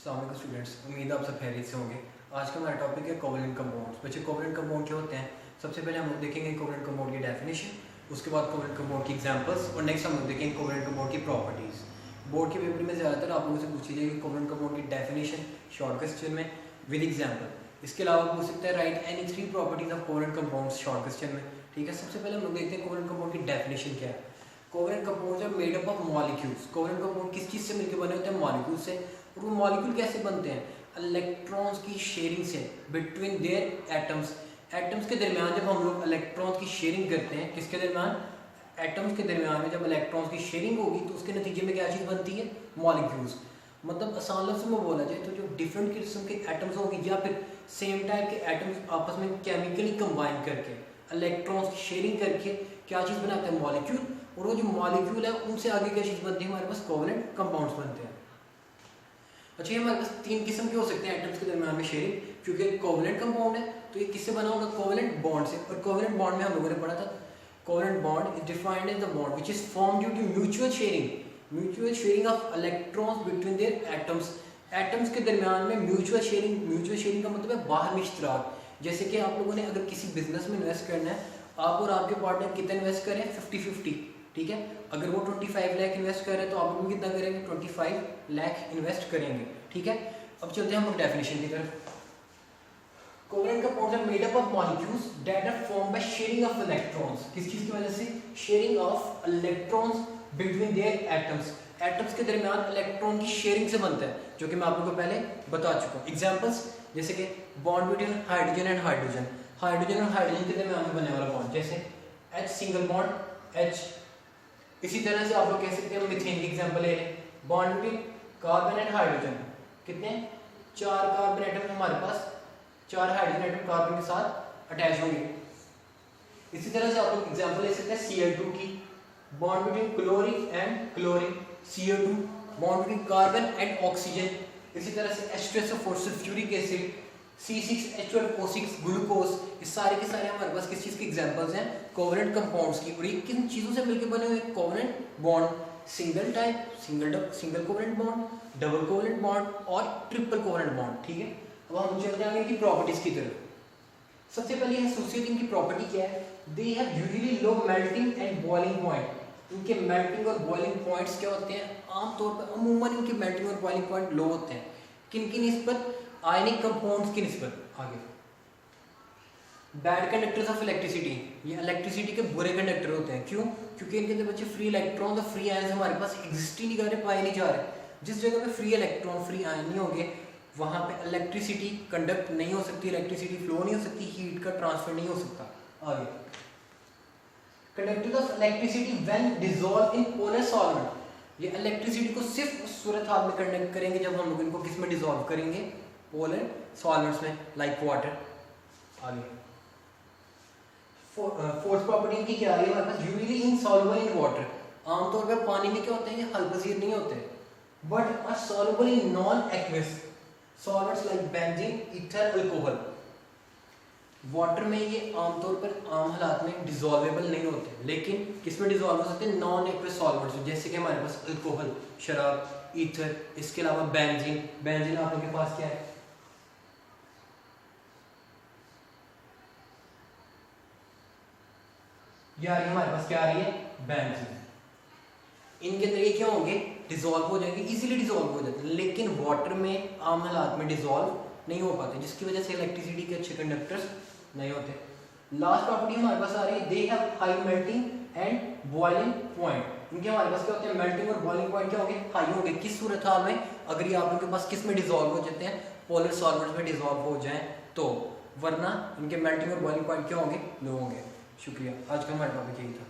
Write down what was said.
अस्सलाम वालेकुम स्टूडेंट्स, उम्मीद है आप सब खैरियत से होंगे। आज का हमारा टॉपिक है कोवेलेंट कंपाउंड्स। बच्चे कोवेलेंट कंपाउंड क्या होते हैं? सबसे पहले हम लोग देखेंगे कोवेलेंट कंपाउंड की डेफिनेशन, उसके बाद कोवेलेंट कंपाउंड की एग्जांपल्स और नेक्स्ट हम लोग देखेंगे कोवेलेंट कंपाउंड की प्रॉपर्टीज़। बोर्ड के पेपर में ज़्यादातर आप लोगों से पूछी जाएगी कोवेलेंट कंपाउंड की डेफिनेशन शॉर्ट क्वेश्चन में विद एग्जाम्पल। इसके अलावा पूछ सकता है right any 3 properties of covalent compounds short question में। ठीक है, सबसे पहले हम लोग देखते हैं कोवेलेंट कंपाउंड की डेफिनेशन क्या है। Covalent compounds are made up of molecules. Covalent compound किस चीज़ से मिलकर बने होते हैं? मॉलिक्यूल से। और वो मॉलिक्यूल कैसे बनते हैं? इलेक्ट्रॉन्स की शेयरिंग से बिटवीन देयर एटम्स। एटम्स के दरमियान जब हम लोग इलेक्ट्रॉन्स की शेयरिंग करते हैं, किसके दरमियान? एटम्स के दरमियान में जब इलेक्ट्रॉन्स की शेयरिंग होगी तो उसके नतीजे में क्या चीज़ बनती है? मॉलिक्यूल्स। मतलब आसान लफ्ज़ में बोला जाए तो जो डिफरेंट किस्म के एटम्स होंगे या फिर सेम टाइप के एटम्स आपस में केमिकली कंबाइन करके इलेक्ट्रॉन्स की शेयरिंग करके क्या चीज़ बनाते हैं? मॉलिक्यूल। और वो जो मॉलिक्यूल है उनसे आगे क्या चीज़ बनती है? हमारे पास कोवेलेंट कंपाउंड्स बनते हैं। अच्छा, ये हमारे पास 3 किस्म के हो सकते हैं एटम्स के दरमियान में शेयरिंग, क्योंकि कोवेलेंट कंपाउंड है तो ये किससे बना होगा? कोवेलेंट बॉन्ड से। और कोवेलेंट बॉन्ड में हम लोगों ने पढ़ा था covalent bond is defined as the bond which is formed due to mutual sharing of electrons between their atoms. Atoms के दरमियान में म्यूचुअल शेयरिंग का मतलब है बाहमी इश्तराक। जैसे कि आप लोगों ने अगर किसी बिजनेस में इन्वेस्ट करना है, आप और आपके पार्टनर कितना इन्वेस्ट करें? 50-50। ठीक है, अगर वो 25 लाख इन्वेस्ट कर रहे हैं तो आप लोग कितना करेंगे? 25 लाख इन्वेस्ट करेंगे। ठीक है, अब चलते हैं हम लोग डेफिनेशन की तरफ। Covalent compounds are made up of molecules that are formed by sharing of electrons. किस चीज की वजह से? Sharing of electrons between their atoms. Atoms के दरमियान इलेक्ट्रॉन की शेयरिंग से बनता है, जो कि मैं आप लोगों को पहले बता चुका हूं। एग्जांपल्स जैसे कि bond between hydrogen and hydrogen. Hydrogen और हाइड्रोजन के दरमियान में बनने वाला बॉन्ड, जैसे H सिंगल बॉन्ड H। इसी तरह से आप लोग कह सकते हैं मीथेन की एग्जांपल ले लें। Bond between carbon and hydrogen, कितने? 4 कार्बन एटम हमारे पास, 4 हाइड्रोजन एटम कार्बन के साथ अटैच होंगे। इसी तरह से आप लोग एग्जांपल ले सकते हैं Cl2 की। Bond between chlorine and chlorine CO2। Bond between carbon and oxygen. इसी तरह से H2SO4 sulphuric acid, C6H12O6 glucose. ये सारे के सारे हमारे पास किस चीज़ के एग्जांपल्स हैं? कोवेलेंट कंपाउंड्स की। और ये किन चीज़ों से मिलकर बने हुए? Covalent bond, single type, single covalent bond, double covalent bond और ट्रिपल कोवेलेंट बॉन्ड। ठीक है, अब हम चलते हैं इनकी प्रॉपर्टीज की तरफ। सबसे पहले एसोसिएट इनकी प्रॉपर्टी क्या है? They have usually low melting and boiling point. इनके मेल्टिंग और बॉइलिंग पॉइंट्स क्या होते हैं? आमतौर पर अमूमन इनके मेल्टिंग और बॉइलिंग पॉइंट लो होते हैं। किन की निस्बत? आयनिक कंपाउंड्स की निस्बत। आगे बैड कंडक्टर्स ऑफ इलेक्ट्रिसिटी। ये इलेक्ट्रिसिटी के बुरे कंडक्टर होते हैं। क्यों? क्योंकि इनके अंदर बच्चे फ्री इलेक्ट्रॉन और फ्री आयंस हमारे पास एग्जिस्ट ही नहीं कर रहे, पाए नहीं जा रहे। जिस जगह पे फ्री इलेक्ट्रॉन फ्री आयन नहीं होंगे वहां पे इलेक्ट्रिसिटी कंडक्ट नहीं हो सकती, इलेक्ट्रिसिटी फ्लो नहीं हो सकती, हीट का ट्रांसफर नहीं हो सकता। आगे conductors of electricity when dissolve in polar solvent. ये इलेक्ट्रिसिटी को सिर्फ उस सूरत हाल में कंडक्ट करेंगे जब हम लोग इनको किस में डिसॉल्व करेंगे? पोलर सॉल्वेंट्स में, लाइक वाटर। आगे फोर्थ प्रॉपर्टी इनकी क्या है? हमारे पास यूजुअली इनसॉल्युबल इन वाटर। आमतौर पर पानी में क्या होते हैं? ये हल्पजीर नहीं होते, but are soluble in non aqueous solvents like benzene, ether, alcohol. Water में ये आमतौर पर आम हालात में डिसॉल्वेबल नहीं होते, लेकिन किस में डिसॉल्व हो सकते हैं? नॉन एक्वस सॉल्वेंट्स, जैसे कि हमारे पास अल्कोहल, शराब, ईथर, इसके अलावा बेंजीन। बेंजीन आप लोगों के पास क्या है? यार ये हमारे पास क्या आ रही है? बेंजीन। इनके अंदर ये क्या होंगे? डिसॉल्व हो जाएंगे, इजीली डिसॉल्व हो जाते हैं, लेकिन वाटर में आम हालात में डिसॉल्व नहीं हो पाते, जिसकी वजह से इलेक्ट्रिसिटी के अच्छे कंडक्टर्स नहीं होते। लास्ट प्रॉपर्टी हमारे पास आ रही है they have high melting and boiling point. इनके हमारे पास क्या होते हैं? मेल्टिंग और बॉइलिंग पॉइंट क्या होंगे? हाई होंगे। किस सूरत हाल में? अगर ये आप लोगों के पास किस में डिसॉल्व हो जाते हैं? पोलर सॉल्वेंट्स में डिसॉल्व हो जाएं तो, वरना इनके मेल्टिंग और बॉइलिंग पॉइंट क्या होंगे? लो होंगे। शुक्रिया, आज का हमारा टॉपिक यही था।